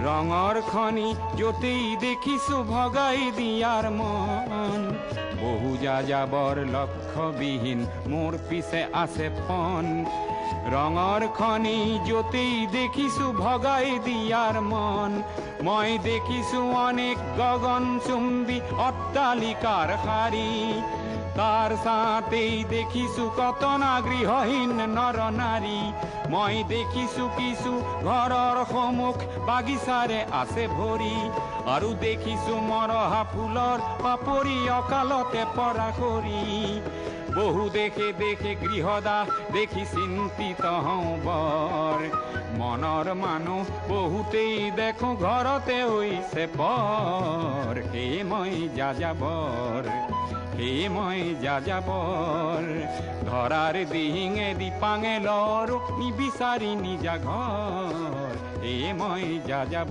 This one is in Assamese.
রঙর খনি যতেই দেখিছো ভগাই দিয়ার মন, বহু যাযাবর লক্ষ্যবিহীন মোর পিছে আছে ফোন। রঙর খনি যতেই দেখিছো ভগাই দিয়ার মন, মই দেখিছো অনেক গগন চুম্বী অট্টালিকার শাৰী। তাৰ সাথেই দেখিছো কত না গৃহহীন নৰ নাৰী। মই দেখিছো কিছু ঘৰৰ সন্মুখ বাগিচাৰে আছে ভৰি, আৰু দেখিছো মৰহা ফুলৰ পাপৰি অকালতে পৰা সৰি। বহু দেখে দেখে গৃহদাহ দেখি চিন্তিত হওঁ বৰ, মনৰ মানুহ বহুতেই দেখো ঘৰতে হৈছে পৰ। হে মই যাযাবৰ, হে মই যাযাবৰ, ধৰাৰ দিহিঙে দিপাঙে লৰ নিবিচাৰি নিজা ঘৰ। হে মই যাযাবৰ।